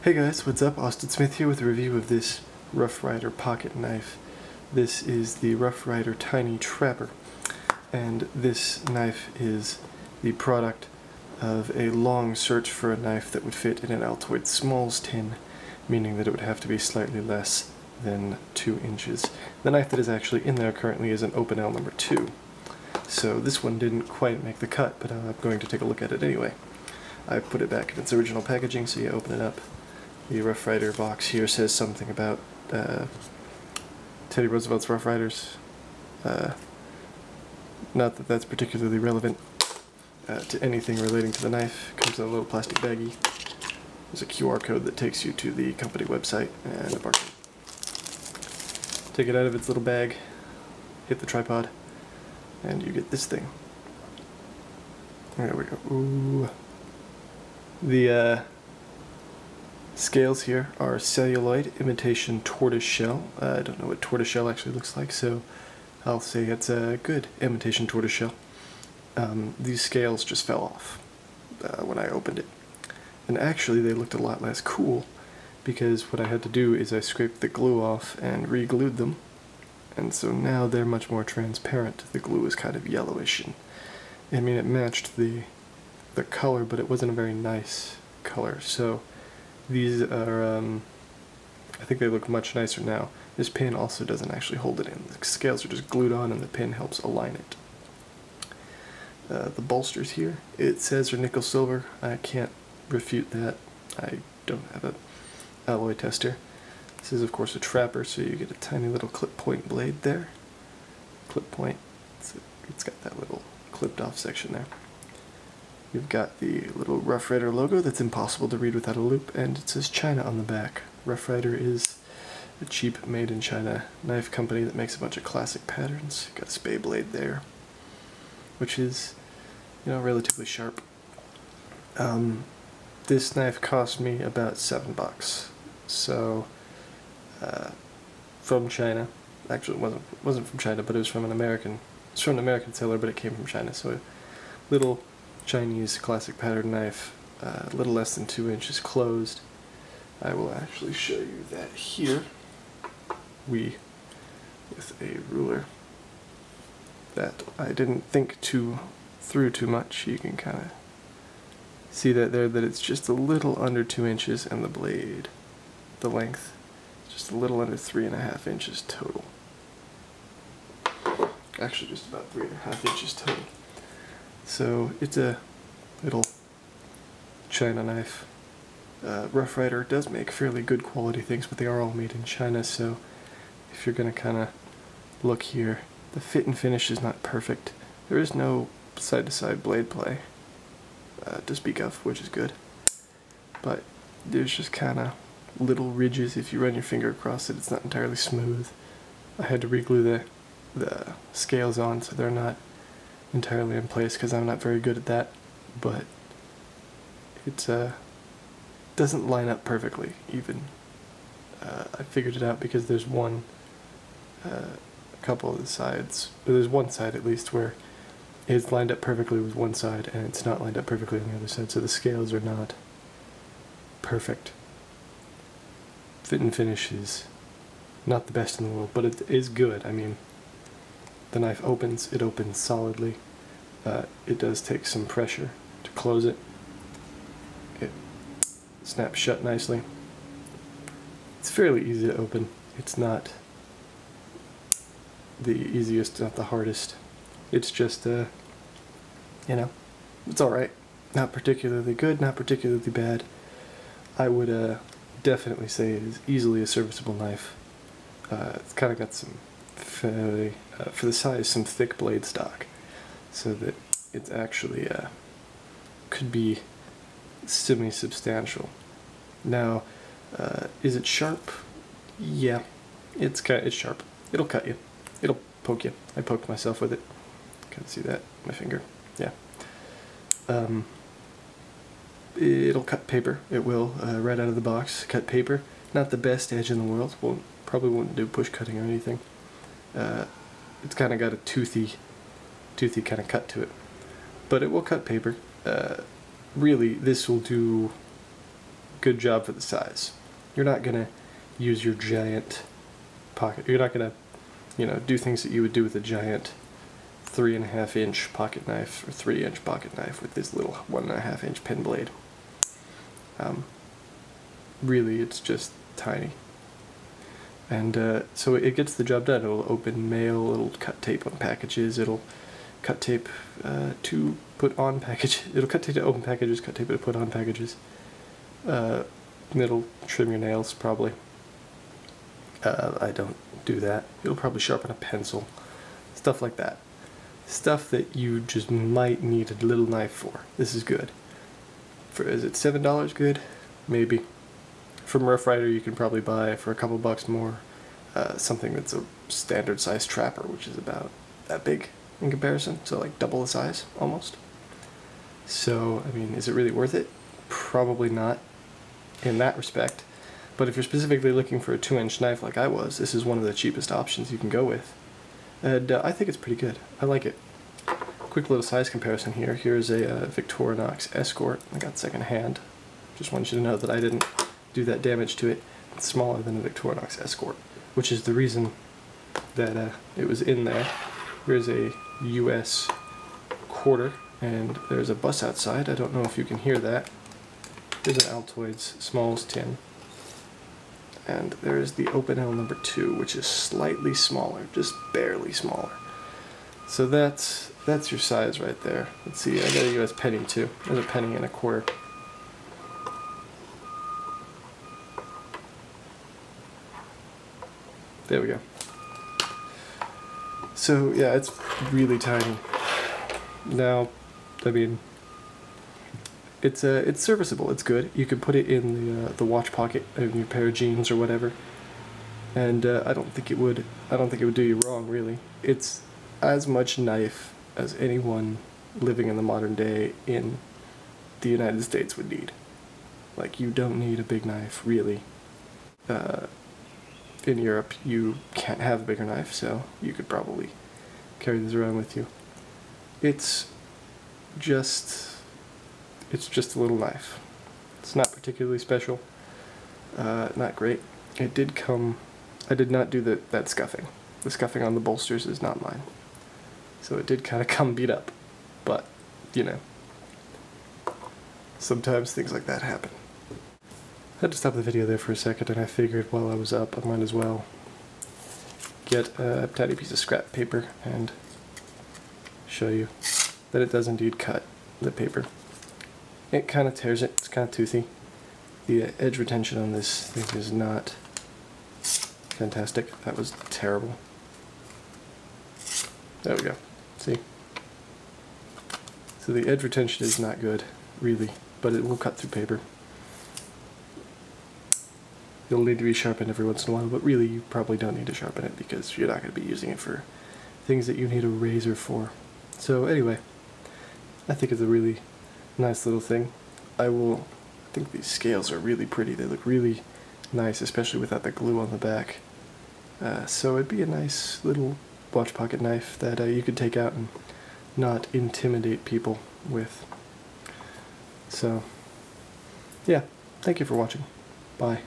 Hey guys, what's up? Austin Smith here with a review of this Rough Rider pocket knife. This is the Rough Rider Tiny Trapper, and this knife is the product of a long search for a knife that would fit in an Altoid Smalls tin, meaning that it would have to be slightly less than 2 inches. The knife that is actually in there currently is an Opinel number 2, so this one didn't quite make the cut, but I'm going to take a look at it anyway. I put it back in its original packaging, so you open it up. The Rough Rider box here says something about Teddy Roosevelt's Rough Riders. Not that that's particularly relevant to anything relating to the knife. It comes in a little plastic baggie. There's a QR code that takes you to the company website and a barcode. Take it out of its little bag, hit the tripod, and you get this thing. There we go. Ooh. The scales here are celluloid imitation tortoise shell. I don't know what tortoise shell actually looks like, so I'll say it's a good imitation tortoise shell. These scales just fell off when I opened it. And actually they looked a lot less cool, because what I had to do is I scraped the glue off and re-glued them, and so now they're much more transparent. The glue is kind of yellowish, and I mean it matched the color, but it wasn't a very nice color. So these are, I think they look much nicer now. This pin also doesn't actually hold it in. The scales are just glued on and the pin helps align it. The bolsters here, it says are nickel silver. I can't refute that. I don't have an alloy tester. This is of course a trapper, so you get a tiny little clip point blade there. Clip point, it's got that little clipped off section there. You've got the little Rough Rider logo that's impossible to read without a loop, and it says China on the back. Rough Rider is a cheap made-in-China knife company that makes a bunch of classic patterns. Got a spay blade there, which is, you know, relatively sharp. This knife cost me about $7, so from China. Actually, it wasn't from China, but it was from an American. It's from an American seller, but it came from China. So a little Chinese classic pattern knife, a little less than 2 inches closed. I will actually show you that here. With a ruler that I didn't think through too much. You can kind of see that there, that it's just a little under 2 inches, and the blade, the length, just a little under 3.5 inches total. Actually, just about 3.5 inches total. So it's a little China knife. Rough Rider does make fairly good quality things, but they are all made in China, so if you're going to kind of look here, the fit and finish is not perfect. There is no side-to-side blade play to speak of, which is good, but there's just kind of little ridges. If you run your finger across it, it's not entirely smooth. I had to re-glue the scales on so they're not entirely in place, because I'm not very good at that, but it doesn't line up perfectly even. I figured it out because there's a couple of the sides, there's one side at least where it's lined up perfectly with one side and it's not lined up perfectly on the other side, so the scales are not perfect. Fit and finish is not the best in the world, but it is good. I mean, the knife opens, it opens solidly. It does take some pressure to close it. It snaps shut nicely. It's fairly easy to open. It's not the easiest, not the hardest. It's just, you know, it's alright. Not particularly good, not particularly bad. I would definitely say it is easily a serviceable knife. It's kind of got some fairly, for the size, some thick blade stock, so that it's actually could be semi-substantial. Now, is it sharp? Yeah, it's sharp. It'll cut you. It'll poke you. I poked myself with it. Can't see that, my finger. Yeah. It'll cut paper. It will, right out of the box. Cut paper. Not the best edge in the world. Probably won't do push cutting or anything. It's kind of got a toothy kind of cut to it, but it will cut paper. Really, this will do good job for the size. You're not gonna use your giant pocket. You're not gonna, do things that you would do with a giant 3.5-inch pocket knife or 3-inch pocket knife with this little 1.5-inch pen blade. Really, it's just tiny. And so it gets the job done. It'll open mail, it'll cut tape on packages, it'll cut tape to put on packages. It'll cut tape to open packages, cut tape to put on packages. It'll trim your nails, probably. I don't do that. It'll probably sharpen a pencil. Stuff like that. Stuff that you just might need a little knife for. This is good. Is it $7 good? Maybe. From Rough Rider you can probably buy for a couple bucks more something that's a standard size trapper, which is about that big in comparison, so like double the size almost. So, I mean, is it really worth it? Probably not in that respect. But if you're specifically looking for a 2-inch knife like I was, this is one of the cheapest options you can go with. And I think it's pretty good. I like it. Quick little size comparison here. Here's a Victorinox Escort. I got secondhand. Just wanted you to know that I didn't do that damage to it. It's smaller than a Victorinox Escort, which is the reason that it was in there. Here's a US quarter, and there's a bus outside. I don't know if you can hear that. Here's an Altoids Smalls tin. And there's the Opinel number 2, which is slightly smaller, just barely smaller. So that's your size right there. Let's see, I got a US penny too. There's a penny and a quarter. There we go. So yeah, it's really tiny. Now, I mean, it's serviceable. It's good. You could put it in the watch pocket of your pair of jeans or whatever, and I don't think it would do you wrong, really. It's as much knife as anyone living in the modern day in the United States would need. Like, you don't need a big knife, really. In Europe, you can't have a bigger knife, so you could probably carry this around with you. It's just a little knife. It's not particularly special. Not great. It did come. I did not do that scuffing. The scuffing on the bolsters is not mine. So it did kind of come beat up. But, sometimes things like that happen. I had to stop the video there for a second, and I figured while I was up, I might as well get a tiny piece of scrap paper and show you that it does indeed cut the paper. It kind of tears it. It's kind of toothy. The edge retention on this thing is not fantastic. That was terrible. There we go. See? So the edge retention is not good, really, but it will cut through paper. It'll need to be sharpened every once in a while, but really you probably don't need to sharpen it because you're not going to be using it for things that you need a razor for. So anyway, I think it's a really nice little thing. I think these scales are really pretty. They look really nice, especially without the glue on the back. So it'd be a nice little watch pocket knife that you could take out and not intimidate people with. So, yeah, thank you for watching. Bye.